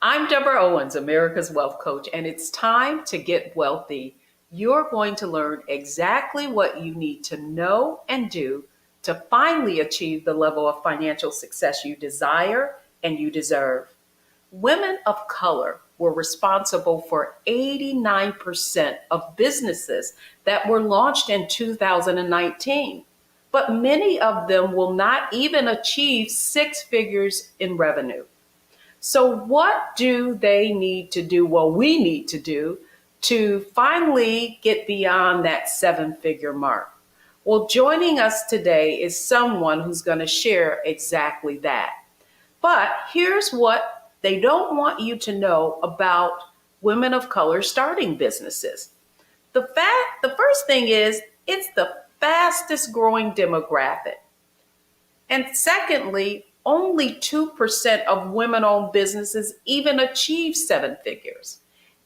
I'm Deborah Owens, America's Wealth Coach, and it's time to get wealthy. You're going to learn exactly what you need to know and do to finally achieve the level of financial success you desire and you deserve. Women of color were responsible for 89% of businesses that were launched in 2019, but many of them will not even achieve six figures in revenue. So, what do they need to do? Well, we need to do to finally get beyond that seven figure mark. Well, joining us today is someone who's going to share exactly that. But here's what they don't want you to know about women of color starting businesses. The first thing is it's the fastest growing demographic. And secondly, only 2% of women owned businesses even achieve seven figures.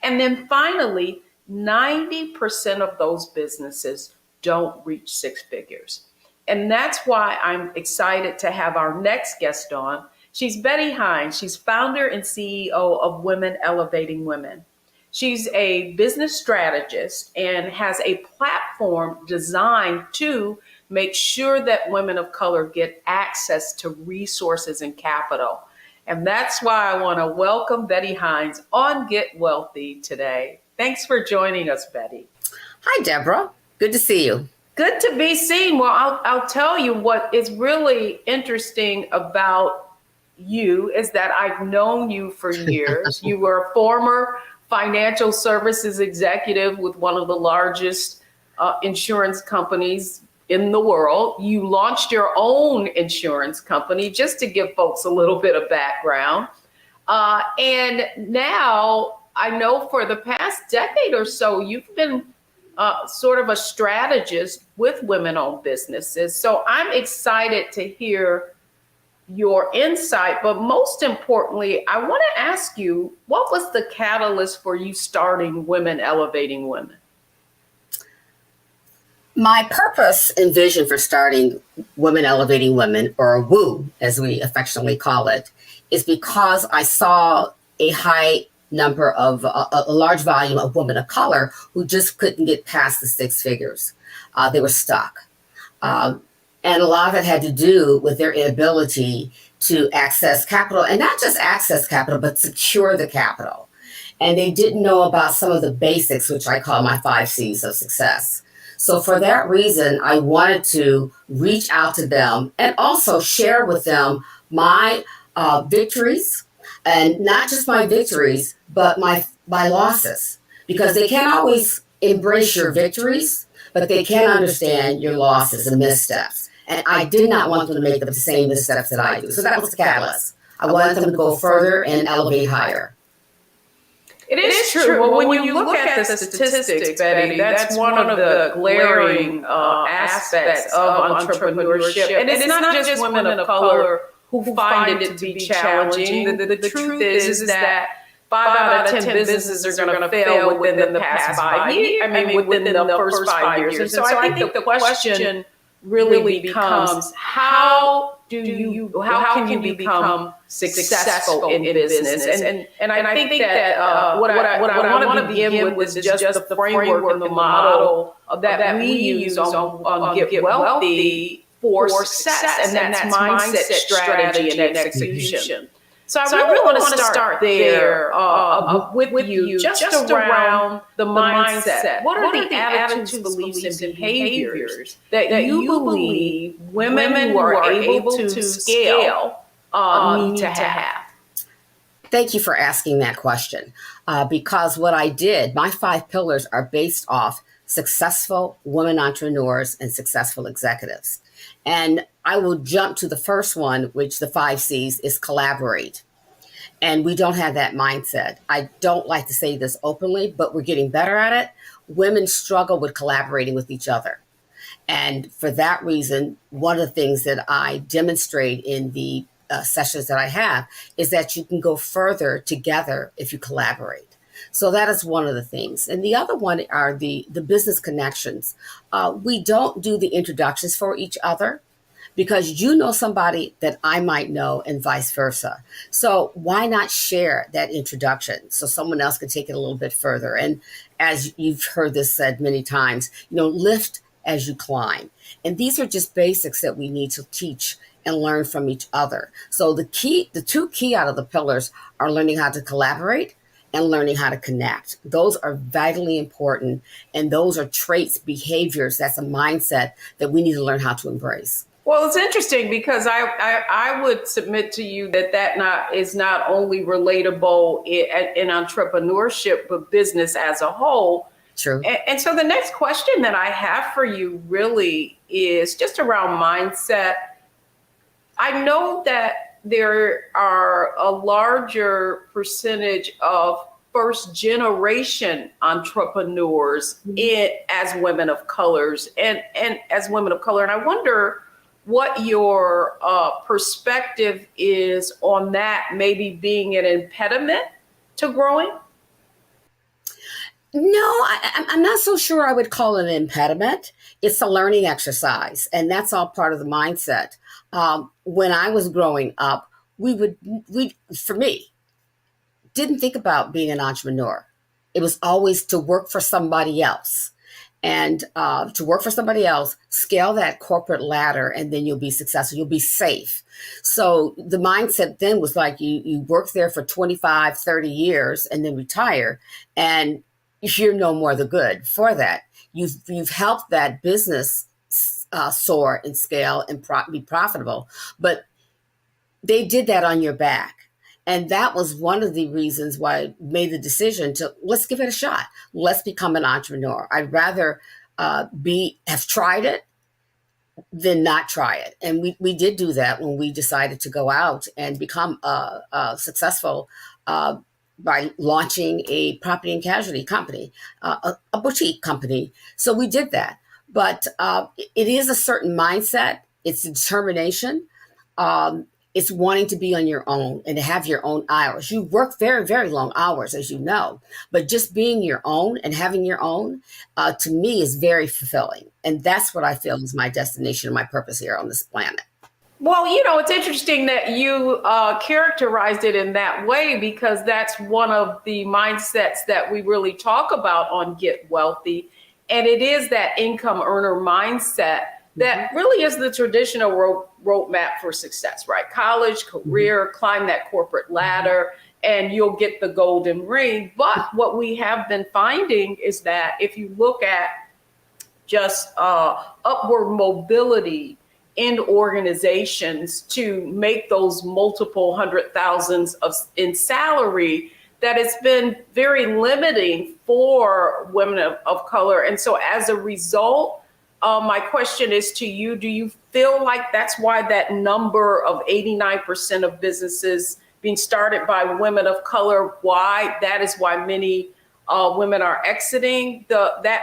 And then finally, 90% of those businesses don't reach six figures. And that's why I'm excited to have our next guest on. She's Betty Hines. She's founder and CEO of Women Elevating Women. She's a business strategist and has a platform designed to make sure that women of color get access to resources and capital. And that's why I want to welcome Betty Hines on Get Wealthy today. Thanks for joining us, Betty. Hi, Deborah. Good to see you. Good to be seen. Well, I'll tell you what is really interesting about you is that I've known you for years. You were a former financial services executive with one of the largest insurance companies in the world. You launched your own insurance company, just to give folks a little bit of background. And now I know for the past decade or so, you've been sort of a strategist with women-owned businesses. So I'm excited to hear your insight, but most importantly, I want to ask you, what was the catalyst for you starting Women Elevating Women? My purpose and vision for starting Women Elevating Women, or WOO, as we affectionately call it, is because I saw a high number of a large volume of women of color who just couldn't get past the six figures. They were stuck. And a lot of it had to do with their inability to access capital, and not just access capital, but secure the capital. And they didn't know about some of the basics, which I call my 5 C's of success. So for that reason, I wanted to reach out to them and also share with them my victories, and not just my victories, but my losses, because they can't always embrace your victories, but they can understand your losses and missteps. And I did not want them to make the same missteps that I do. So that was the catalyst. I wanted them to go further and elevate higher. It is true. Well, when you look at the statistics, Betty, that's one of the glaring aspects of entrepreneurship. And it's not just women of color who find it to be challenging. The truth is that 5 out of 10 businesses are going to fail within the past 5 years. Within the first 5 years. And so I think the question really becomes, how can you become successful in business? And I think that what I want to begin with is just the framework and the model that we use on Get Wealthy for success, and that's mindset, strategy, and execution. So I really want to start there with you, just around the mindset. What are the attitudes, beliefs, and behaviors that you believe women who are able to scale need to have? Thank you for asking that question, because what I did, my 5 pillars are based off successful women entrepreneurs and successful executives. And I will jump to the first one, which the 5 C's is collaborate. And we don't have that mindset. I don't like to say this openly, but we're getting better at it. Women struggle with collaborating with each other. And for that reason, one of the things that I demonstrate in the sessions that I have is that you can go further together if you collaborate. So that is one of the things. And the other one are the business connections. We don't do the introductions for each other. because you know somebody that I might know and vice versa. So why not share that introduction so someone else can take it a little bit further? And as you've heard this said many times, lift as you climb. And these are just basics that we need to teach and learn from each other. So the two key out of the pillars are learning how to collaborate and learning how to connect. Those are vitally important. And those are traits, behaviors. That's a mindset that we need to learn how to embrace. Well, it's interesting because I would submit to you that is not only relatable in entrepreneurship, but business as a whole. True. And so the next question that I have for you really is just around mindset. I know that there are a larger percentage of first generation entrepreneurs as women of colors and as women of color. And I wonder what your perspective is on that, maybe being an impediment to growing. No, I'm not so sure I would call it an impediment. It's a learning exercise, and that's all part of the mindset. When I was growing up, for me, didn't think about being an entrepreneur. It was always to work for somebody else. And to work for somebody else, scale that corporate ladder, and then you'll be successful. You'll be safe. So the mindset then was like you work there for 25, 30 years and then retire. And you're no more the good for that. You've helped that business soar and scale and be profitable. But they did that on your back. And that was one of the reasons why I made the decision to let's give it a shot. Let's become an entrepreneur. I'd rather have tried it than not try it. And we did do that when we decided to go out and become successful by launching a property and casualty company, a boutique company. So we did that. But it is a certain mindset. It's determination. It's wanting to be on your own and to have your own hours. You work very, very long hours, as you know, but just being your own and having your own, to me, is very fulfilling. And that's what I feel is my destination and my purpose here on this planet. Well, it's interesting that you characterized it in that way, because that's one of the mindsets that we really talk about on Get Wealthy. And it is that income earner mindset that really is the traditional roadmap for success, right? College, career, climb that corporate ladder, and you'll get the golden ring. But what we have been finding is that if you look at just upward mobility in organizations to make those multiple hundred thousands in salary, that it's been very limiting for women of color. And so as a result, my question is to you, do you feel like that's why that number of 89% of businesses being started by women of color, that is why many women are exiting that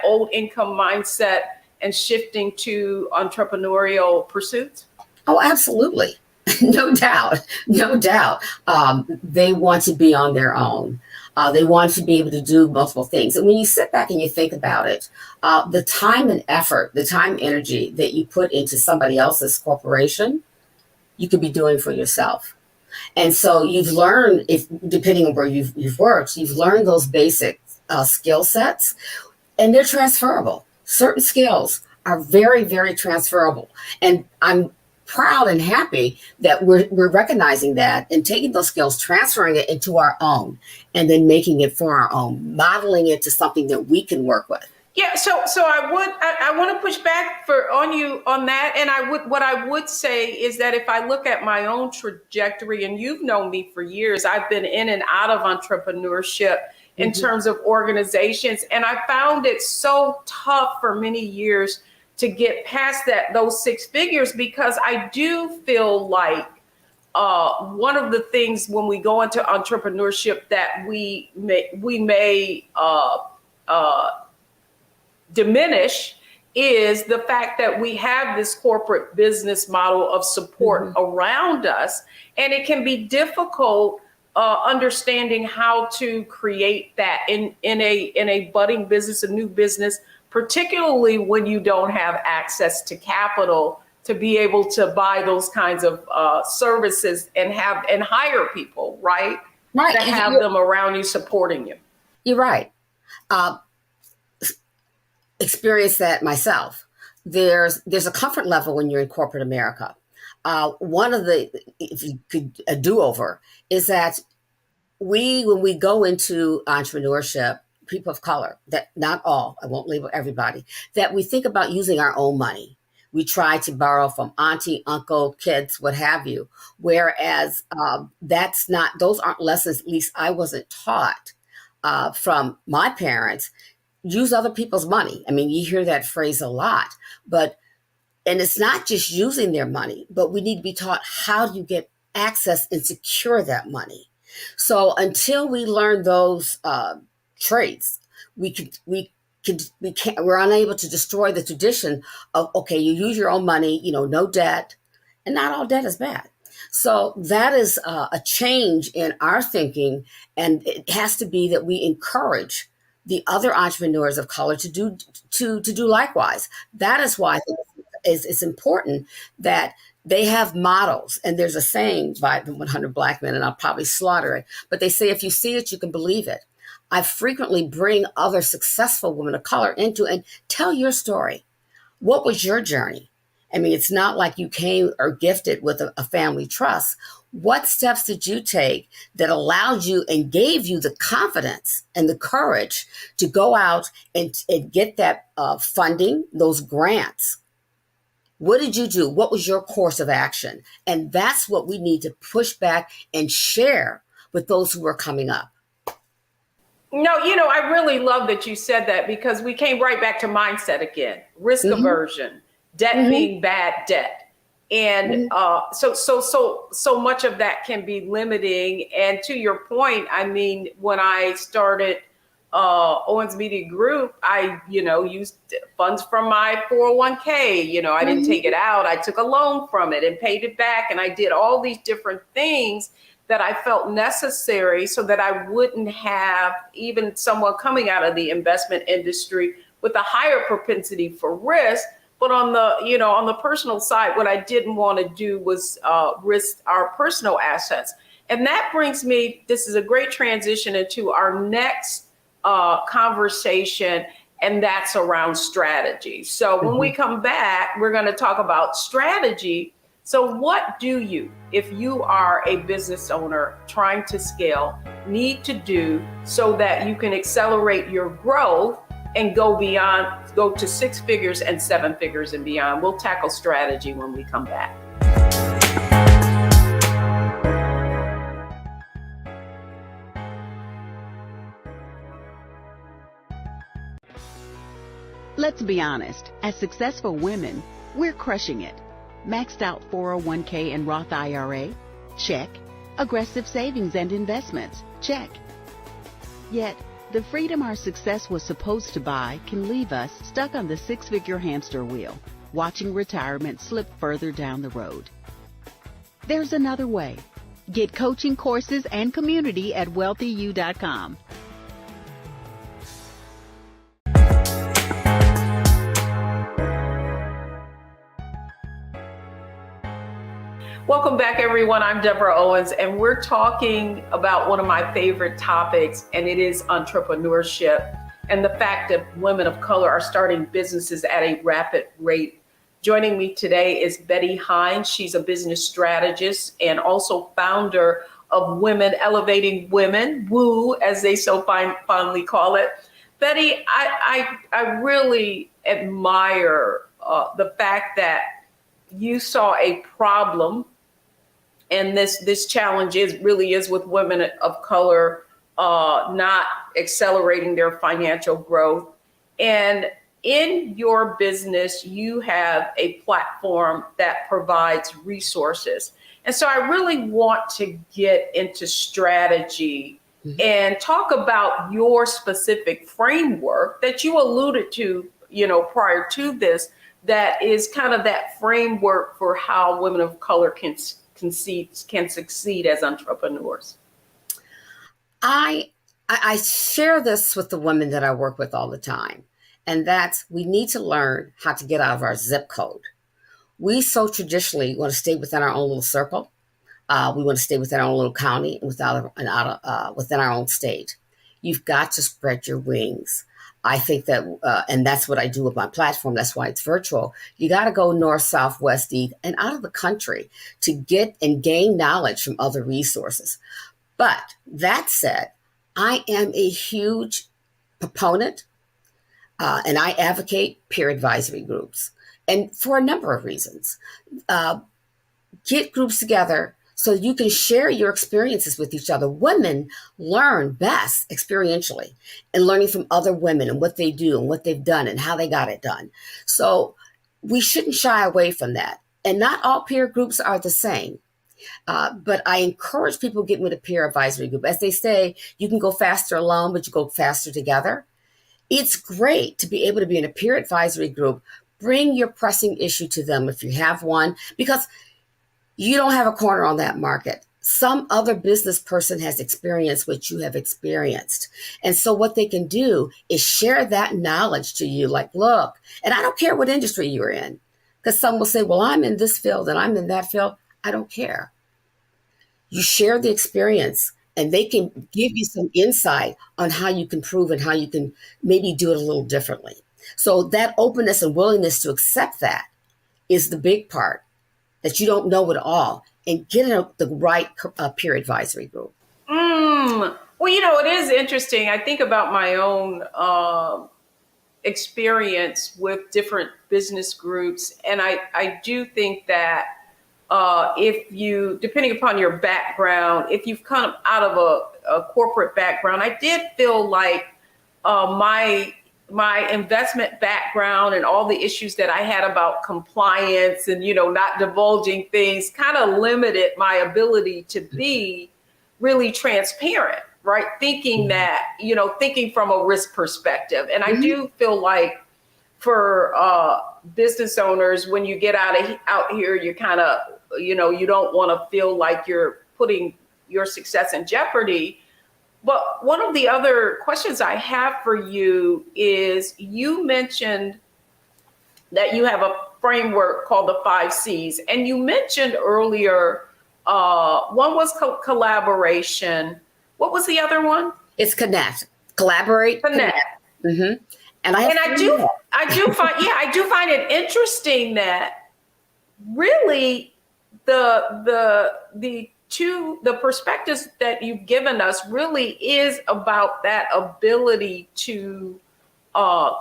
old income mindset and shifting to entrepreneurial pursuits? Oh, absolutely. No doubt. No doubt. They want to be on their own. They want to be able to do multiple things. And when you sit back and you think about it, the time and effort, the time, energy that you put into somebody else's corporation, you could be doing for yourself. And so you've learned, depending on where you've worked, you've learned those basic skill sets, and they're transferable. Certain skills are very, very transferable. And I'm proud and happy that we're recognizing that and taking those skills, transferring it into our own, and then making it for our own, modeling it to something that we can work with. Yeah, so I want to push back on you on that, and what I would say is that if I look at my own trajectory, and you've known me for years, I've been in and out of entrepreneurship in terms of organizations, and I found it so tough for many years to get past those six figures, because I do feel like one of the things when we go into entrepreneurship that we may diminish is the fact that we have this corporate business model of support around us, and it can be difficult understanding how to create that in a budding business, a new business, particularly when you don't have access to capital to be able to buy those kinds of services and hire people, right? Right. To have them around you supporting you. You're right. Uh, Experience that myself. There's a comfort level when you're in corporate America. One of the, if you could, a do-over is that when we go into entrepreneurship, people of color, that not all, I won't label everybody, that we think about using our own money. We try to borrow from auntie, uncle, kids, what have you. Whereas that's not, those aren't lessons, at least I wasn't taught from my parents. Use other people's money. I mean, you hear that phrase a lot, but, and it's not just using their money, but we need to be taught how do you get access and secure that money. So until we learn those traits, we're unable to destroy the tradition of, okay, you use your own money, no debt, and not all debt is bad. So that is a change in our thinking, and it has to be that we encourage the other entrepreneurs of color to do likewise. That is why I think it's important that they have models. And there's a saying by the 100 Black Men, and I'll probably slaughter it, but they say, if you see it, you can believe it. I frequently bring other successful women of color into and tell your story. What was your journey? I mean, it's not like you came or gifted with a family trust. What steps did you take that allowed you and gave you the confidence and the courage to go out and get that funding, those grants? What did you do? What was your course of action? And that's what we need to push back and share with those who are coming up. No, I really love that you said that, because we came right back to mindset again, risk aversion, debt being bad debt. And so much of that can be limiting. And to your point, I mean, when I started Owens Media Group, I, used funds from my 401k. I didn't take it out. I took a loan from it and paid it back. And I did all these different things that I felt necessary so that I wouldn't have even someone coming out of the investment industry with a higher propensity for risk. But on the personal side, what I didn't want to do was risk our personal assets. And that brings me, this is a great transition into our next conversation, and that's around strategy. So when we come back, we're going to talk about strategy. So what do you, if you are a business owner trying to scale, need to do so that you can accelerate your growth and go to 6 figures and 7 figures and beyond? We'll tackle strategy when we come back. Let's be honest, as successful women, we're crushing it. Maxed out 401k and Roth IRA? Check. Aggressive savings and investments? Check. Yet, the freedom our success was supposed to buy can leave us stuck on the 6-figure hamster wheel, watching retirement slip further down the road. There's another way. Get coaching courses and community at wealthyu.com. Welcome back, everyone. I'm Deborah Owens, and we're talking about one of my favorite topics, and it is entrepreneurship and the fact that women of color are starting businesses at a rapid rate. Joining me today is Betty Hines. She's a business strategist and also founder of Women Elevating Women, WOO, as they so fondly call it. Betty, I really admire the fact that you saw a problem. And this challenge really is with women of color not accelerating their financial growth. And in your business, you have a platform that provides resources. And so I really want to get into strategy and talk about your specific framework that you alluded to, prior to this, that is kind of that framework for how women of color can succeed as entrepreneurs. I share this with the women that I work with all the time, and that's we need to learn how to get out of our zip code. We so traditionally want to stay within our own little circle. We want to stay within our own little county and within our own state. You've got to spread your wings. I think that, and that's what I do with my platform. That's why it's virtual. You got to go north, south, west, east, and out of the country to get and gain knowledge from other resources. But that said, I am a huge proponent and I advocate peer advisory groups, and for a number of reasons. Get groups together so you can share your experiences with each other. Women learn best experientially and learning from other women and what they do and what they've done and how they got it done. So we shouldn't shy away from that. And not all peer groups are the same. But I encourage people getting with a peer advisory group. As they say, you can go faster alone, but you go faster together. It's great to be able to be in a peer advisory group. Bring your pressing issue to them if you have one, because you don't have a corner on that market. Some other business person has experienced what you have experienced. And so what they can do is share that knowledge to you. Like, look, and I don't care what industry you're in, because some will say, well, I'm in this field and I'm in that field. I don't care. You share the experience and they can give you some insight on how you can prove and how you can maybe do it a little differently. So that openness and willingness to accept that is the big part, that you don't know it all, and get in the right peer advisory group. Well, it is interesting. I think about my own experience with different business groups. And I do think that if you, depending upon your background, if you've come out of a corporate background, I did feel like my investment background and all the issues that I had about compliance and, not divulging things kind of limited my ability to be really transparent, right? Thinking that, thinking from a risk perspective. And I do feel like for business owners, when you get out here, you kind of, you don't want to feel like you're putting your success in jeopardy. But one of the other questions I have for you is, you mentioned that you have a framework called the 5 C's. And you mentioned earlier, one was collaboration. What was the other one? It's connect, collaborate, connect. Mm-hmm. And I do find it interesting that really the perspectives that you've given us really is about that ability to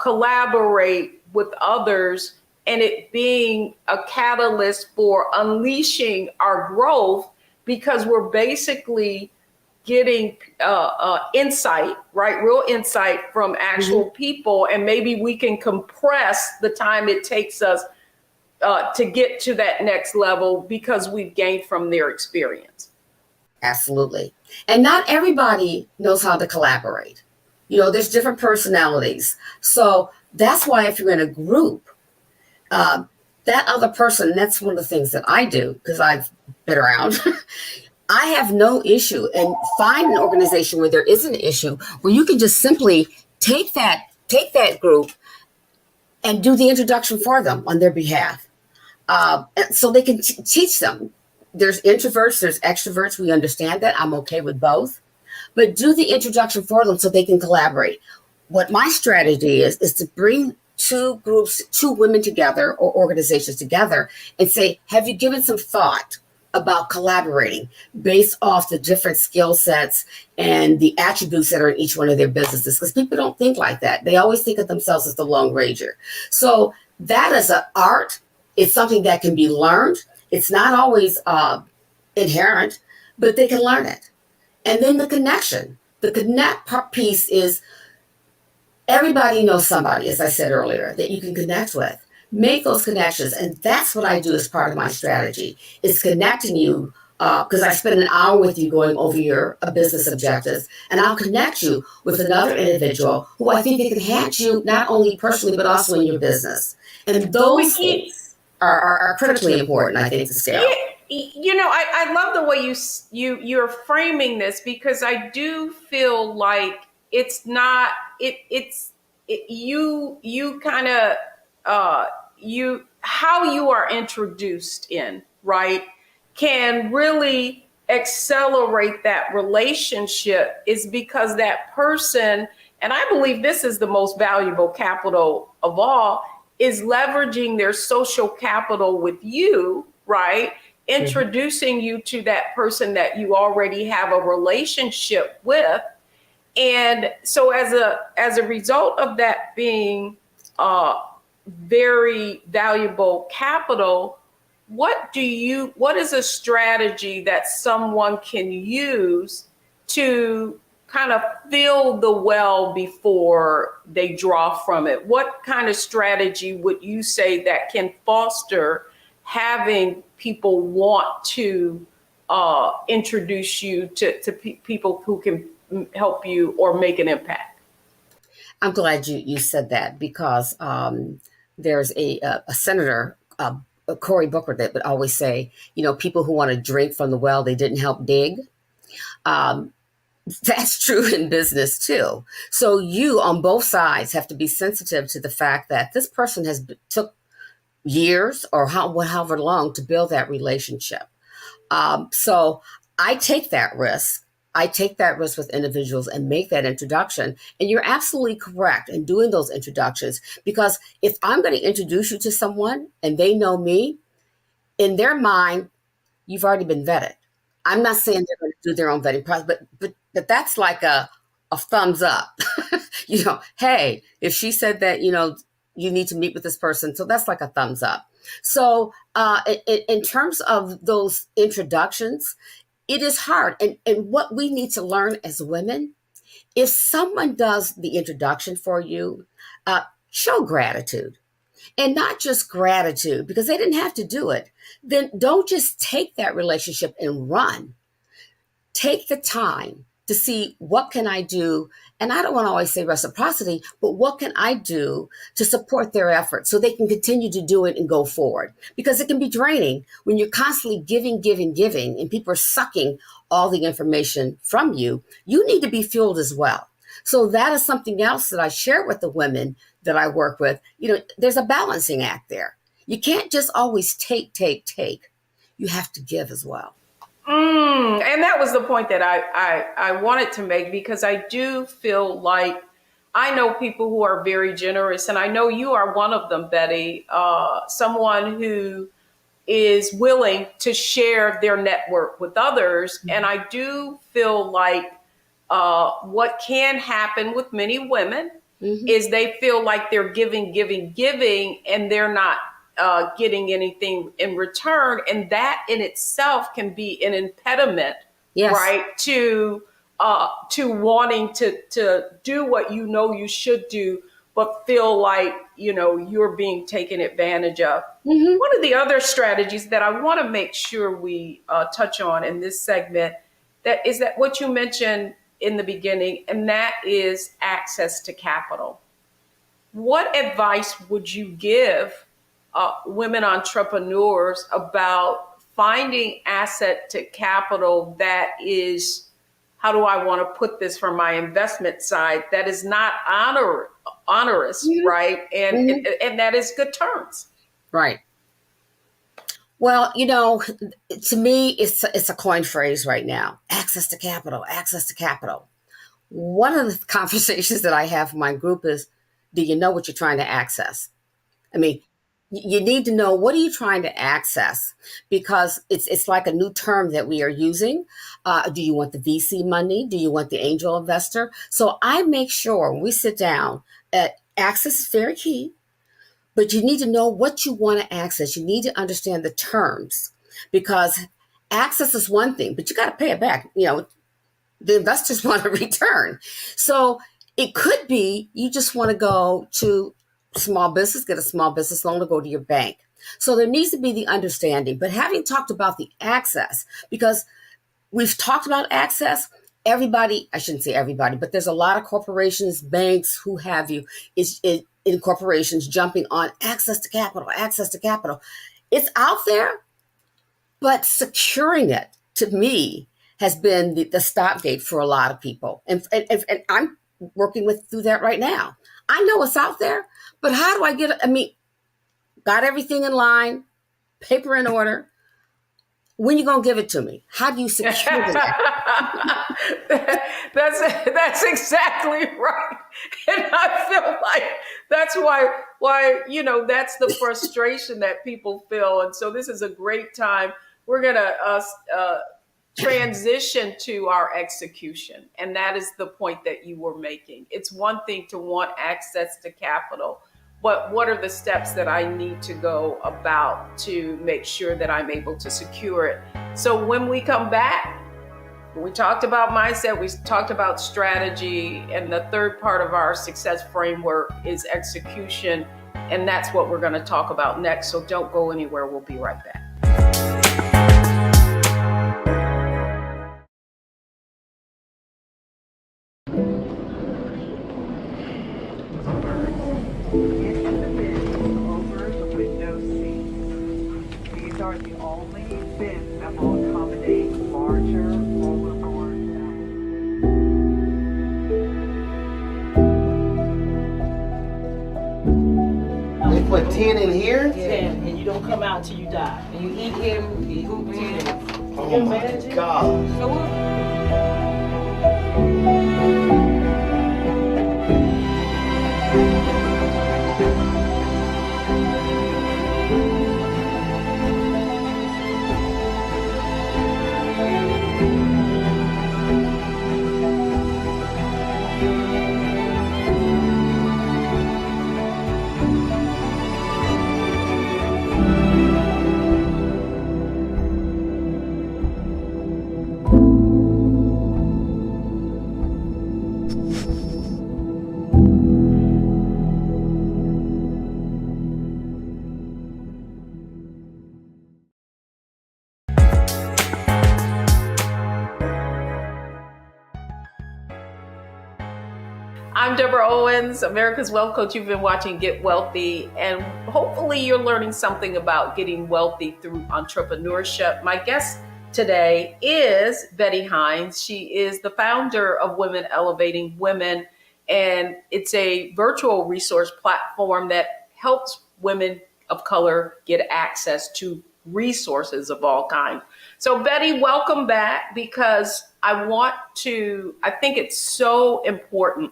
collaborate with others, and it being a catalyst for unleashing our growth, because we're basically getting insight, right? Real insight from actual people. And maybe we can compress the time it takes us to get to that next level because we've gained from their experience. Absolutely. And not everybody knows how to collaborate. There's different personalities. So that's why if you're in a group, that other person, that's one of the things that I do, because I've been around. I have no issue, and find an organization where there is an issue where you can just simply take that group and do the introduction for them on their behalf. So they can teach them. There's introverts, there's extroverts. We understand that. I'm okay with both. But do the introduction for them so they can collaborate. What my strategy is to bring two women together or organizations together and say, have you given some thought about collaborating based off the different skill sets and the attributes that are in each one of their businesses? Because people don't think like that. They always think of themselves as the Lone Ranger. So that is an art. It's something that can be learned. It's not always inherent, but they can learn it. And then the connection. The connect piece is everybody knows somebody, as I said earlier, that you can connect with. Make those connections. And that's what I do as part of my strategy, is connecting you, because I spend an hour with you going over your business objectives, and I'll connect you with another individual who I think they can enhance you not only personally, but also in your business. And those things are critically important, I think, to scale. I love the way you're framing this, because I do feel like it's not, you kind of, how you are introduced in, right, can really accelerate that relationship, is because that person, and I believe this is the most valuable capital of all, is leveraging their social capital with you, right? Introducing you to that person that you already have a relationship with. And so as a result of that being very valuable capital, what is a strategy that someone can use to kind of fill the well before they draw from it? What kind of strategy would you say that can foster having people want to introduce you to people who can help you or make an impact? I'm glad you said that, because there's a senator, Cory Booker, that would always say, people who want to drink from the well they didn't help dig. That's true in business too. So you on both sides have to be sensitive to the fact that this person took years or however long to build that relationship. So I take that risk. I take that risk with individuals and make that introduction. And you're absolutely correct in doing those introductions, because if I'm going to introduce you to someone and they know me, in their mind, you've already been vetted. I'm not saying they're going to do their own vetting process, but that's like a thumbs up. Hey, if she said that, you need to meet with this person. So that's like a thumbs up. So in terms of those introductions, it is hard. And what we need to learn as women, if someone does the introduction for you, show gratitude. And not just gratitude, because they didn't have to do it. Then don't just take that relationship and run. Take the time to see, what can I do? And I don't want to always say reciprocity, but what can I do to support their efforts so they can continue to do it and go forward? Because it can be draining when you're constantly giving, and people are sucking all the information from you. You need to be fueled as well. So that is something else that I share with the women that I work with. There's a balancing act there. You can't just always take. You have to give as well. And that was the point that I wanted to make, because I do feel like I know people who are very generous, and I know you are one of them, Betty, someone who is willing to share their network with others. And I do feel like what can happen with many women is they feel like they're giving, and they're not getting anything in return. And that in itself can be an impediment, Yes. right, to wanting to do what you should do, but feel like, you're being taken advantage of. One of the other strategies that I want to make sure we touch on in this segment, that is that what you mentioned in the beginning, and that is access to capital. What advice would you give women entrepreneurs about finding asset to capital that is, how do I want to put this from my investment side, that is not onerous, right? And that is good terms. Right. Well, to me, it's a coined phrase right now. Access to capital, access to capital. One of the conversations that I have with my group is, do you know what you're trying to access? I mean, you need to know, what are you trying to access? Because it's like a new term that we are using. Do you want the VC money? Do you want the angel investor? So I make sure when we sit down, access is very key, but you need to know what you want to access. You need to understand the terms, because access is one thing, but you got to pay it back. The investors want a return. So it could be you just want to go to small business, get a small business loan, to go to your bank. So there needs to be the understanding. But having talked about the access, because we've talked about access, everybody, I shouldn't say everybody, but there's a lot of corporations, banks, who have you, in corporations jumping on access to capital, access to capital. It's out there, but securing it, to me, has been the stopgate for a lot of people. And I'm working through that right now. I know it's out there, but how do I get it? I mean, got everything in line, paper in order. When you gonna give it to me? How do you secure that? That's exactly right, and I feel like that's why that's the frustration that people feel, and so this is a great time. We're gonna transition to our execution, and that is the point that you were making. It's one thing to want access to capital, but what are the steps that I need to go about to make sure that I'm able to secure it? So when we come back, we talked about mindset, we talked about strategy, and the third part of our success framework is execution, and that's what we're going to talk about next. So don't go anywhere. We'll be right back. Are the only bins that will accommodate larger rollerboards. They put 10 in here? 10, and you don't come out till you die. And you eat him, you hoop him. Oh my God. I'm Deborah Owens, America's Wealth Coach. You've been watching Get Wealthy, and hopefully you're learning something about getting wealthy through entrepreneurship. My guest today is Betty Hines. She is the founder of Women Elevating Women, and it's a virtual resource platform that helps women of color get access to resources of all kinds. So Betty, welcome back, because I think it's so important.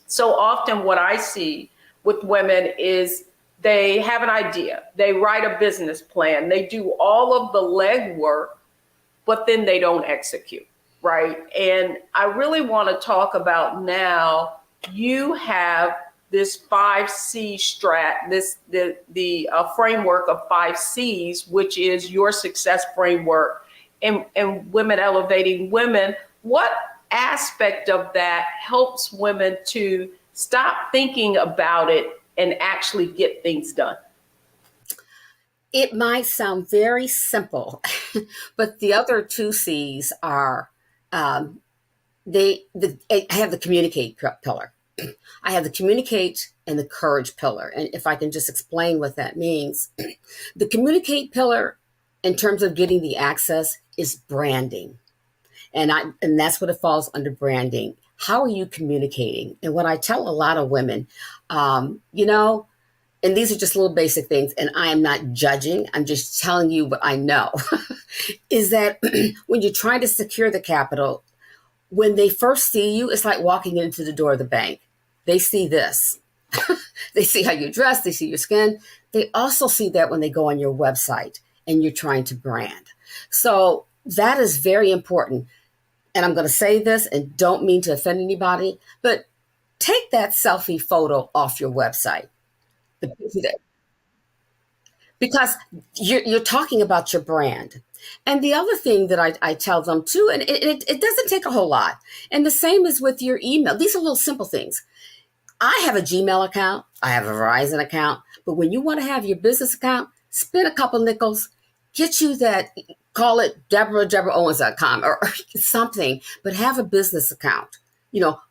So often what I see with women is they have an idea, they write a business plan, they do all of the legwork, but then they don't execute, right? And I really want to talk about now, you have this 5C strat, the framework of 5 C's, which is your success framework and Women Elevating Women. What aspect of that helps women to stop thinking about it and actually get things done? It might sound very simple, but the other 2 C's are I have the communicate pillar. I have the communicate and the courage pillar. And if I can just explain what that means, the communicate pillar in terms of getting the access is branding. And that's what it falls under, branding. How are you communicating? And what I tell a lot of women, and these are just little basic things, and I am not judging, I'm just telling you what I know, is that when you're trying to secure the capital, when they first see you, it's like walking into the door of the bank. They see this. They see how you dress, they see your skin. They also see that when they go on your website and you're trying to brand. So that is very important. And I'm going to say this and don't mean to offend anybody, but take that selfie photo off your website. Because you're talking about your brand. And the other thing that I tell them too, and it doesn't take a whole lot. And the same is with your email. These are little simple things. I have a Gmail account. I have a Verizon account. But when you want to have your business account, spend a couple nickels, get you that, call it DeborahOwens.com or something, but have a business account.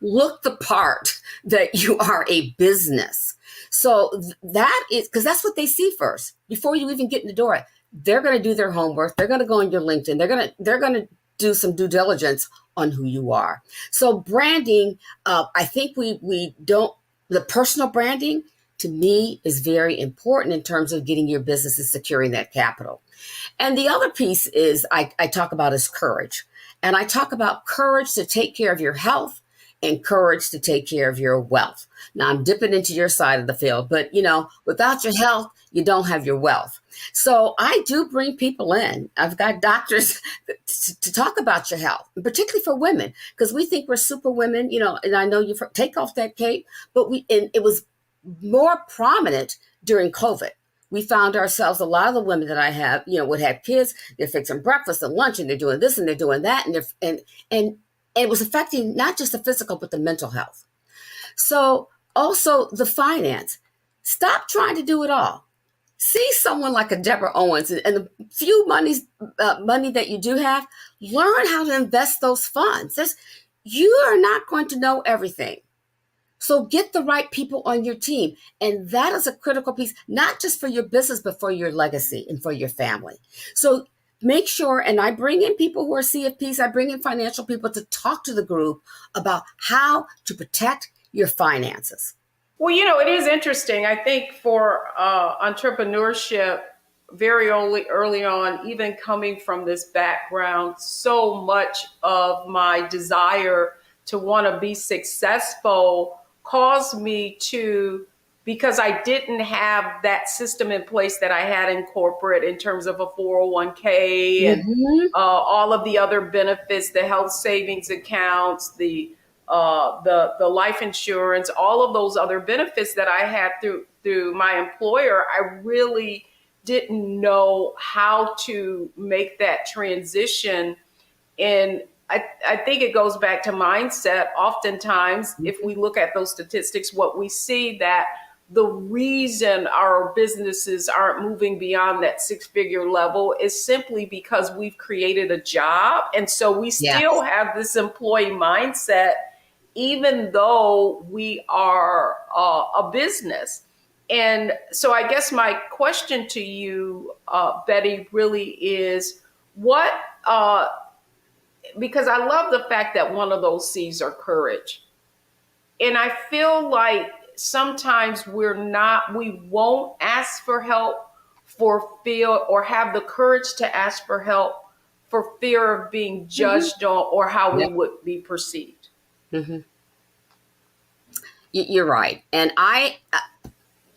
Look the part that you are a business. So that is, because that's what they see first. Before you even get in the door, they're going to do their homework. They're going to go on your LinkedIn. They're going to do some due diligence on who you are. So branding, I think we don't, the personal branding to me is very important in terms of getting your business and securing that capital. And the other piece is I talk about is courage. And I talk about courage to take care of your health and courage to take care of your wealth. Now I'm dipping into your side of the field, but without your health, you don't have your wealth. So I do bring people in. I've got doctors to talk about your health, particularly for women, because we think we're super women, and I know you take off that cape, but it was more prominent during COVID. We found ourselves, a lot of the women that I have, would have kids, they're fixing breakfast and lunch and they're doing this and they're doing that. And it was affecting not just the physical, but the mental health. So also the finance, stop trying to do it all. See someone like a Deborah Owens and the few money that you do have, learn how to invest those funds. You are not going to know everything. So get the right people on your team. And that is a critical piece, not just for your business, but for your legacy and for your family. So make sure, and I bring in people who are CFPs, I bring in financial people to talk to the group about how to protect your finances. Well, it is interesting. I think for entrepreneurship, very early on, even coming from this background, so much of my desire to want to be successful caused me to, because I didn't have that system in place that I had in corporate in terms of a 401k and all of the other benefits, the health savings accounts, the life insurance, all of those other benefits that I had through my employer. I really didn't know how to make that transition. And I think it goes back to mindset. Oftentimes, if we look at those statistics, what we see that the reason our businesses aren't moving beyond that 6-figure level is simply because we've created a job. And so we still have this employee mindset, even though we are a business. And so I guess my question to you, Betty, really is what, because I love the fact that one of those C's are courage. And I feel like sometimes we won't ask for help for fear, or have the courage to ask for help for fear of being judged on or how we would be perceived. Mm-hmm. You're right. And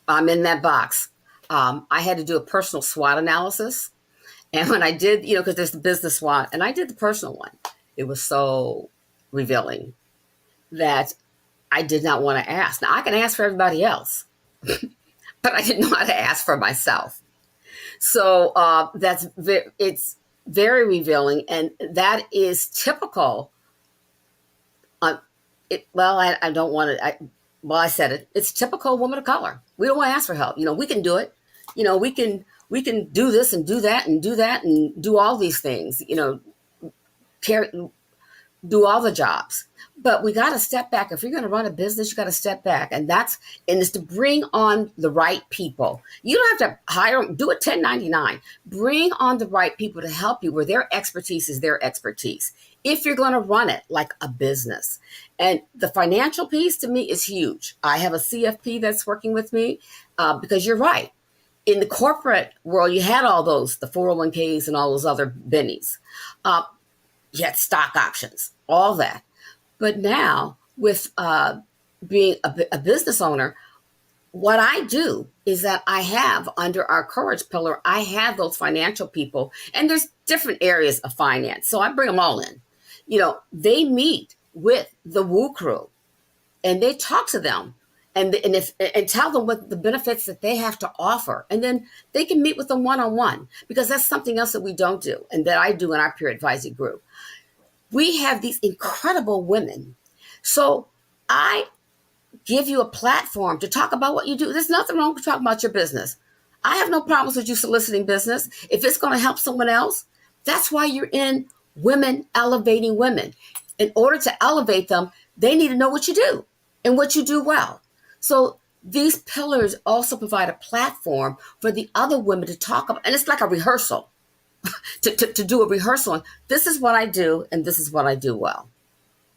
I'm in that box. I had to do a personal SWOT analysis. And when I did, because there's the business SWOT, and I did the personal one, it was so revealing that I did not want to ask. Now, I can ask for everybody else, but I didn't know how to ask for myself. So it's very revealing, and that is typical. I don't want to. I said it. It's typical woman of color. We don't want to ask for help. We can do it. We can do this and do that and do that and do all these things. Do all the jobs. But we got to step back. If you're going to run a business, you got to step back. And it's to bring on the right people. You don't have to hire them, do a 1099. Bring on the right people to help you where their expertise is their expertise. If you're going to run it like a business. And the financial piece to me is huge. I have a CFP that's working with me because you're right. In the corporate world, you had all those, the 401ks and all those other bennies. You had stock options, all that. But now with being a business owner, what I do is that I have under our courage pillar, I have those financial people, and there's different areas of finance. So I bring them all in. They meet with the Woo crew and they talk to them and tell them what the benefits that they have to offer. And then they can meet with them one-on-one, because that's something else that we don't do and that I do in our peer advisory group. We have these incredible women. So I give you a platform to talk about what you do. There's nothing wrong with talking about your business. I have no problems with you soliciting business. If it's going to help someone else, that's why you're in Women Elevating Women. In order to elevate them, they need to know what you do and what you do well. So these pillars also provide a platform for the other women to talk about. And it's like a rehearsal. To do a rehearsal on, this is what I do and this is what I do well.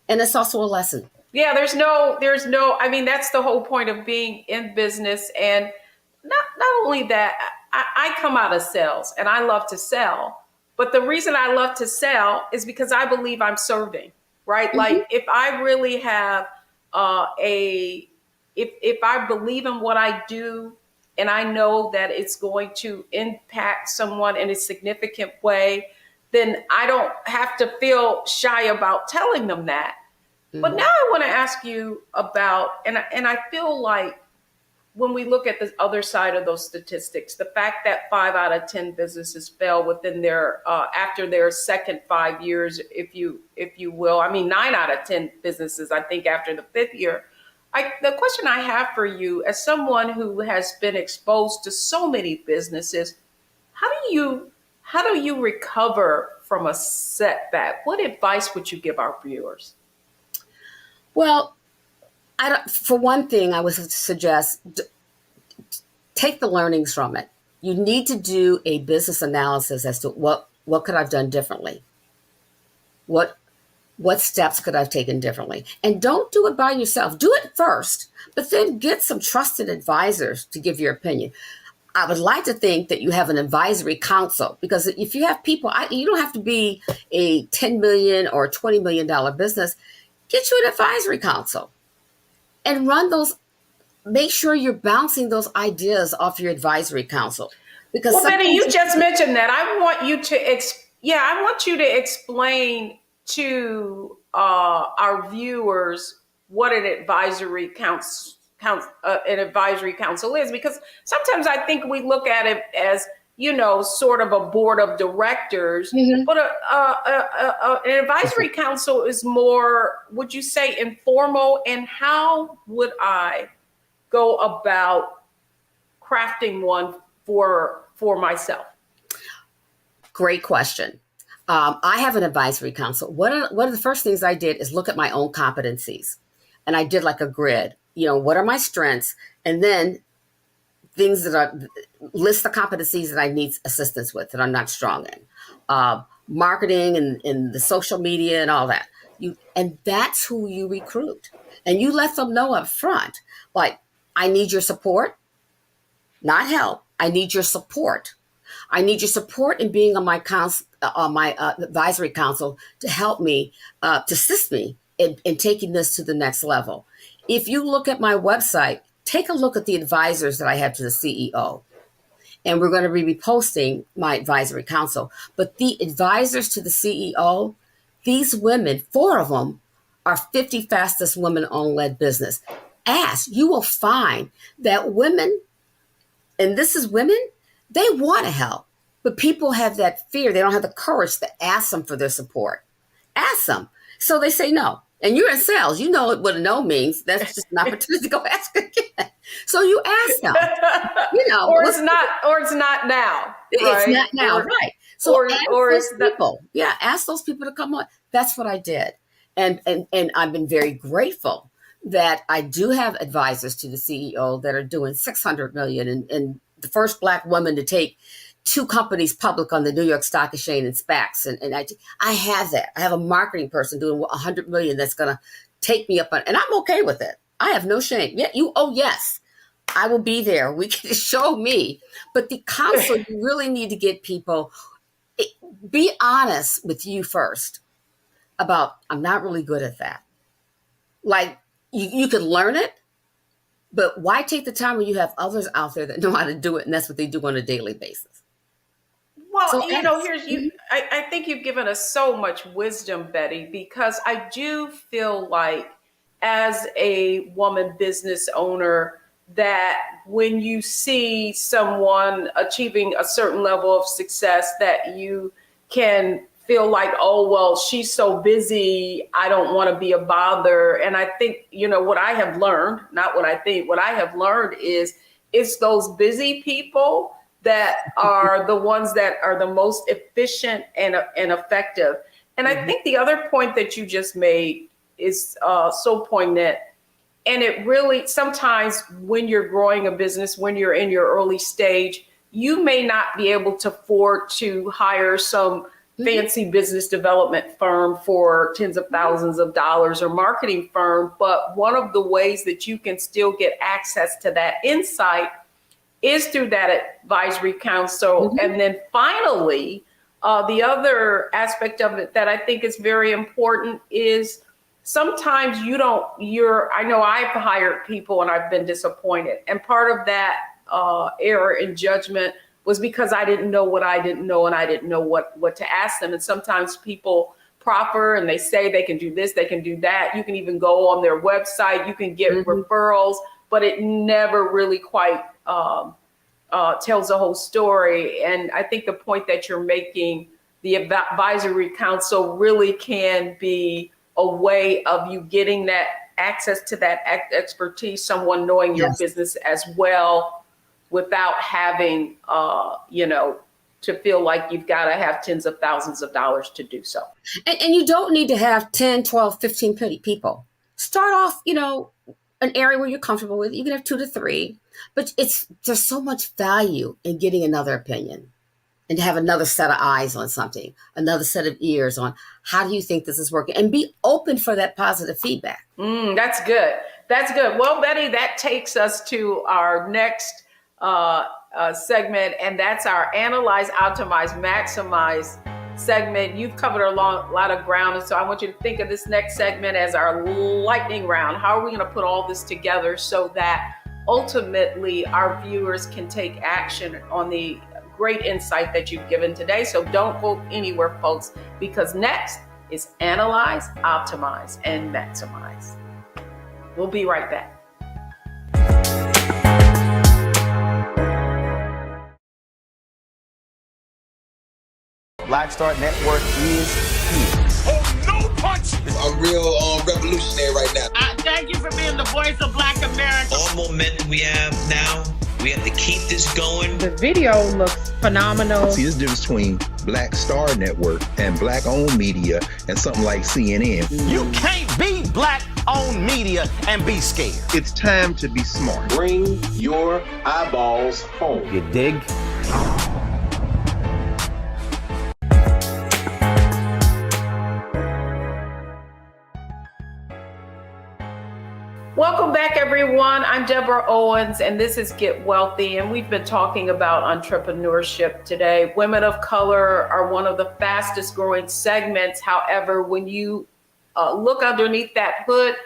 And it's also a lesson. Yeah, I mean, that's the whole point of being in business. And not only that, I come out of sales and I love to sell. But the reason I love to sell is because I believe I'm serving, right? Mhm. Like if I really have a, if I believe in what I do and I know that it's going to impact someone in a significant way, then I don't have to feel shy about telling them that. But now Mhm. I want to ask you about, and I feel like when we look at the other side of those statistics, the fact that 5 out of 10 businesses fail within their after their second 5 years, if you will. I mean, 9 out of 10 businesses, I think, after the fifth year. The question I have for you, as someone who has been exposed to so many businesses, how do you how do you recover from a setback? What advice would you give our viewers? Well, for one thing, I would suggest take the learnings from it. You need to do a business analysis as to what could I've done differently. What what steps could I've taken differently? And don't do it by yourself. Do it first, but then get some trusted advisors to give your opinion. I would like to think that you have an advisory council, because if you have people, you don't have to be a 10 million or $20 million business. Get you an advisory council and run those. Make sure you're bouncing those ideas off your advisory council, because Well, Betty, sometimes you just mentioned that. I want you to explain to our viewers what an advisory council is, because sometimes I think we look at it as, sort of a board of directors, Mhm. but an advisory council is more, would you say, informal? And how would I go about crafting one for myself? Great question. I have an advisory council. One of the first things I did is look at my own competencies, and I did like a grid. What are my strengths, and then things that are list the competencies that I need assistance with that I'm not strong in, marketing and the social media and all that. And that's who you recruit, and you let them know up front, like, I need your support, not help. I need your support. I need your support in being on my advisory council to help me, to assist me in taking this to the next level. If you look at my website, take a look at the advisors that I have to the CEO. And we're going to be posting my advisory council. But the advisors to the CEO, these women, 4 of them, are 50 fastest women-owned led business. You will find that women, and this is women, they want to help, but people have that fear. They don't have the courage to ask them for their support. Ask them. So they say no. And you're in sales. You know what a no means. That's just an opportunity to go ask again. So you ask them, Or it's not now, it's right? not now, right? So or ask or those it's not. people. Yeah, ask those people to come on. That's what I did. And I've been very grateful that I do have advisors to the CEO that are doing 600 million, and the first Black woman to take 2 companies public on the New York Stock Exchange and SPACs. And I have that. I have a marketing person doing 100 million that's going to take me up on, and I'm okay with it. I have no shame. Yeah, yes, I will be there. We can show me. But the council, you really need to get people, be honest with you first about, I'm not really good at that. Like, you could learn it, but why take the time when you have others out there that know how to do it, and that's what they do on a daily basis? Well, So ask. here's you. I think you've given us so much wisdom, Betty, because I do feel like, as a woman business owner, that when you see someone achieving a certain level of success, that you can feel like, oh, well, she's so busy, I don't want to be a bother. And I think, what I have learned, not what I think, what I have learned is it's those busy people that are the ones that are the most efficient and effective. And I think the other point that you just made is so poignant. And it really, sometimes when you're growing a business, when you're in your early stage, you may not be able to afford to hire some fancy business development firm for tens of thousands of dollars or marketing firm. But one of the ways that you can still get access to that insight is through that advisory council. And then finally, the other aspect of it that I think is very important is sometimes I know I've hired people and I've been disappointed. And part of that error in judgment was because I didn't know what I didn't know, and I didn't know what to ask them. And sometimes people proffer and they say they can do this, they can do that. You can even go on their website, you can get referrals, but it never really quite tells the whole story. And I think the point that you're making, the advisory council really can be a way of you getting that access to that expertise, someone knowing your business as well, without having, to feel like you've got to have tens of thousands of dollars to do so. And you don't need to have 10, 12, 15 people. Start off, an area where you're comfortable with. You can have 2 to 3, but there's so much value in getting another opinion and to have another set of eyes on something, another set of ears on how do you think this is working, and be open for that positive feedback. That's good. That's good. Well, Betty, that takes us to our next segment, and that's our Analyze, Optimize, Maximize segment. You've covered a lot of ground, and so I want you to think of this next segment as our lightning round. How are we going to put all this together so that ultimately our viewers can take action on the great insight that you've given today? So don't go anywhere, folks, because next is Analyze, Optimize, and Maximize. We'll be right back. Black Star Network is here. Oh, no punch! I'm real revolutionary right now. Thank you for being the voice of Black America. All momentum we have now, we have to keep this going. The video looks phenomenal. See, there's a difference between Black Star Network and Black-owned media and something like CNN. You can't be Black-owned media and be scared. It's time to be smart. Bring your eyeballs home. You dig? Welcome back, everyone. I'm Deborah Owens, and this is Get Wealthy, and we've been talking about entrepreneurship today. Women of color are one of the fastest growing segments. However, when you look underneath that hood,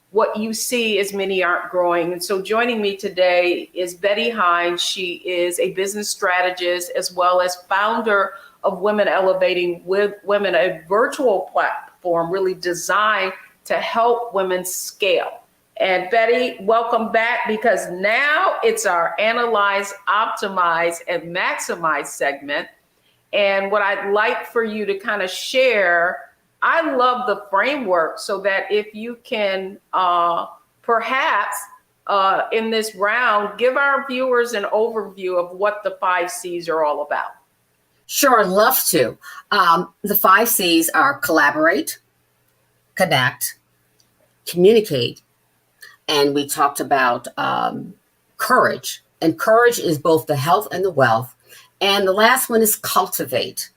what you see is many aren't growing. And so joining me today is Betty Hines. She is a business strategist as well as founder of Women Elevating with Women, a virtual platform really designed to help women scale. And Betty, welcome back, because now it's our Analyze, Optimize, and Maximize segment. And what I'd like for you to kind of share, I love the framework, so that if you can perhaps in this round, give our viewers an overview of what the 5 C's are all about. Sure, love to. The 5 C's are collaborate, connect, communicate, and we talked about courage. And courage is both the health and the wealth. And the last one is cultivate.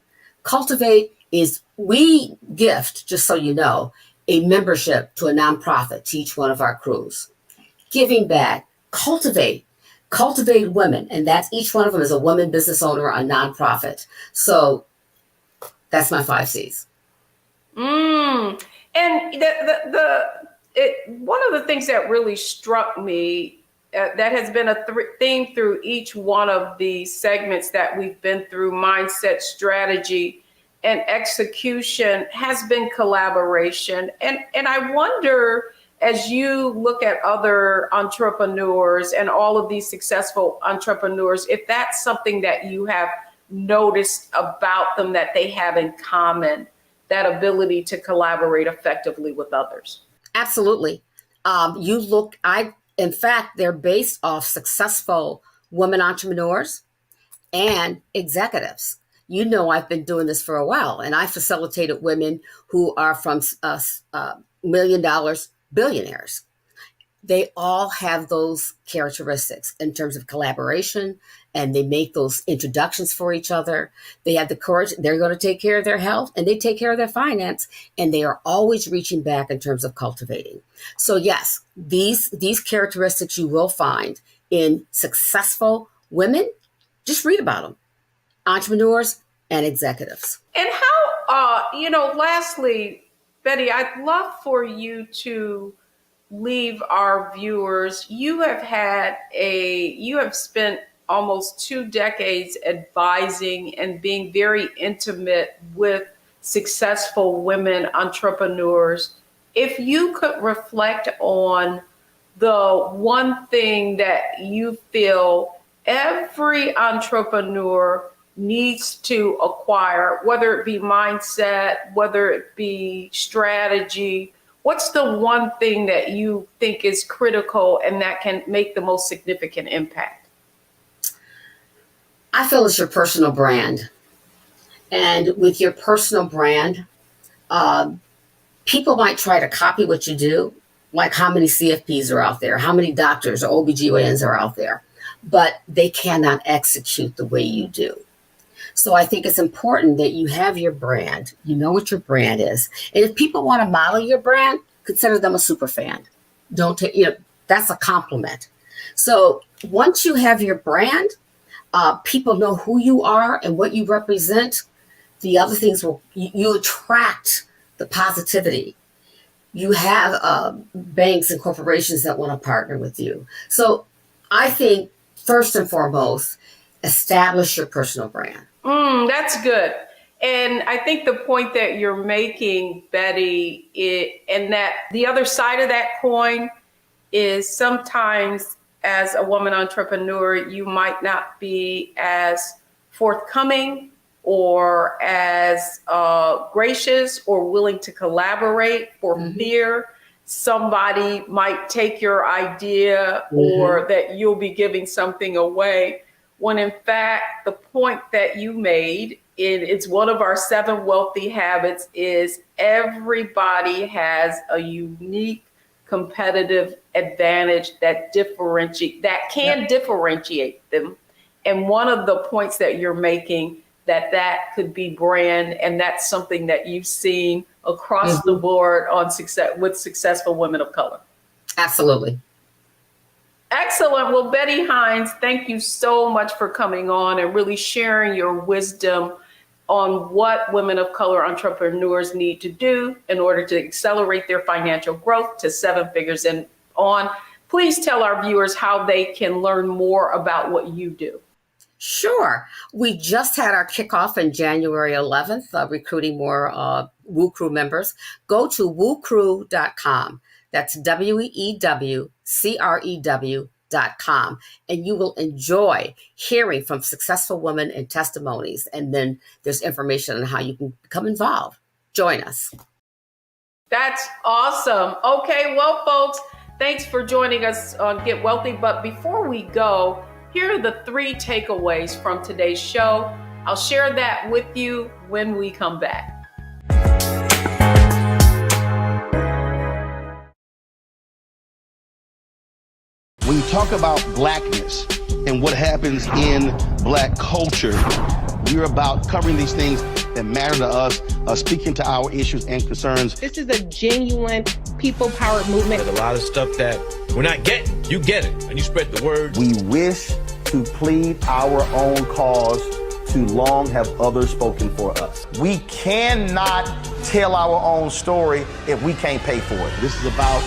Cultivate is we gift, just so you know, a membership to a nonprofit to each one of our crews. Giving back, cultivate women. And that's each one of them is a woman business owner or a nonprofit. So that's my 5 C's. And one of the things that really struck me that has been a theme through each one of the segments that we've been through, mindset, strategy, and execution, has been collaboration. And I wonder, as you look at other entrepreneurs and all of these successful entrepreneurs, if that's something that you have noticed about them that they have in common, that ability to collaborate effectively with others. Absolutely. In fact, they're based off successful women entrepreneurs and executives. You know, I've been doing this for a while, and I facilitated women who are from $1 million billionaires. They all have those characteristics in terms of collaboration and they make those introductions for each other. They have the courage. They're going to take care of their health and they take care of their finance, and they are always reaching back in terms of cultivating. So yes, these characteristics you will find in successful women. Just read about them, entrepreneurs and executives. And lastly, Betty, I'd love for you to leave our viewers. You have spent almost 2 decades advising and being very intimate with successful women entrepreneurs. If you could reflect on the one thing that you feel every entrepreneur needs to acquire, whether it be mindset, whether it be strategy, what's the one thing that you think is critical and that can make the most significant impact? I feel it's your personal brand. And with your personal brand, people might try to copy what you do, like how many CFPs are out there, how many doctors or OBGYNs are out there, but they cannot execute the way you do. So I think it's important that you have your brand, you know what your brand is. And if people want to model your brand, consider them a super fan. Don't take, that's a compliment. So once you have your brand, people know who you are and what you represent. The other things you attract the positivity. You have banks and corporations that want to partner with you. So I think first and foremost, establish your personal brand. That's good. And I think the point that you're making, Betty, and that the other side of that coin is sometimes as a woman entrepreneur, you might not be as forthcoming or as gracious or willing to collaborate for fear somebody might take your idea or that you'll be giving something away. When in fact, the point that you made, it's one of our 7 wealthy habits, is everybody has a unique competitive advantage that can differentiate them. And one of the points that you're making, that could be brand, and that's something that you've seen across the board on with successful women of color. Absolutely. Excellent. Well, Betty Hines, thank you so much for coming on and really sharing your wisdom on what women of color entrepreneurs need to do in order to accelerate their financial growth to 7 figures and on. Please tell our viewers how they can learn more about what you do. Sure. We just had our kickoff on January 11th, recruiting more Woo Crew members. Go to woocrew.com. That's WEWCREW.com. And you will enjoy hearing from successful women and testimonies. And then there's information on how you can become involved. Join us. That's awesome. Okay, well, folks, thanks for joining us on Get Wealthy. But before we go, here are the 3 takeaways from today's show. I'll share that with you when we come back. When you talk about blackness and what happens in black culture, we're about covering these things that matter to us, speaking to our issues and concerns. This is a genuine people-powered movement. There's a lot of stuff that we're not getting. You get it, and you spread the word. We wish to plead our own cause. Too long have others spoken for us. We cannot tell our own story if we can't pay for it. This is about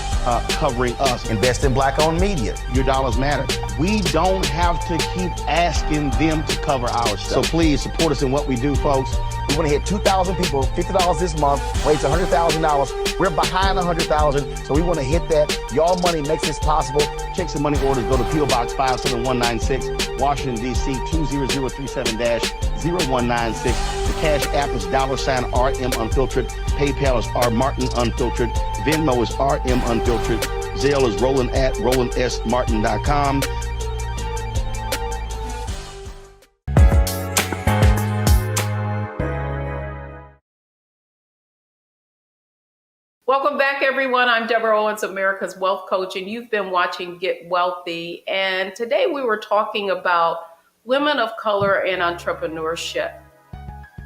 covering us. Invest in black-owned media. Your dollars matter. We don't have to keep asking them to cover our stuff. So please support us in what we do, folks. We want to hit 2,000 people, $50 this month, raise $100,000. We're behind 100,000, so we want to hit that. Y'all money makes this possible. Checks and money orders go to P.O. Box 57196, Washington, D.C. 20037-0196. The Cash App is $RM Unfiltered. PayPal is R Martin Unfiltered. Venmo is RM Unfiltered. Zelle is Roland at RolandSMartin.com. Welcome back, everyone. I'm Deborah Owens, America's Wealth Coach, and you've been watching Get Wealthy. And today we were talking about women of color, and entrepreneurship.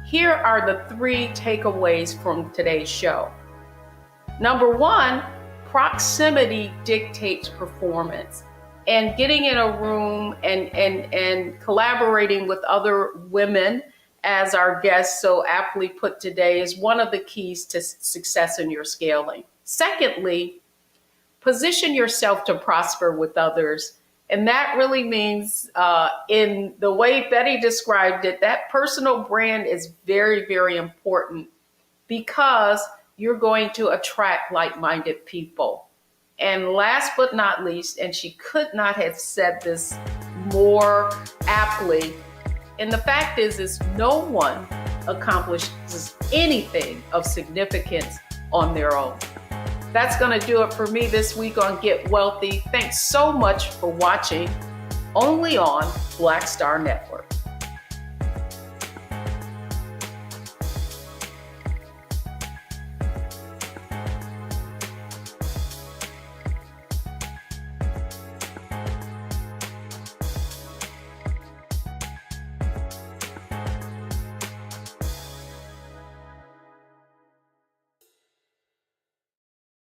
Here are the 3 takeaways from today's show. Number 1, proximity dictates performance. And getting in a room and collaborating with other women, as our guest so aptly put today, is one of the keys to success in your scaling. Secondly, position yourself to prosper with others. And that really means, in the way Betty described it, that personal brand is very, very important because you're going to attract like-minded people. And last but not least, and she could not have said this more aptly, and the fact is no one accomplishes anything of significance on their own. That's going to do it for me this week on Get Wealthy. Thanks so much for watching, only on Black Star Network.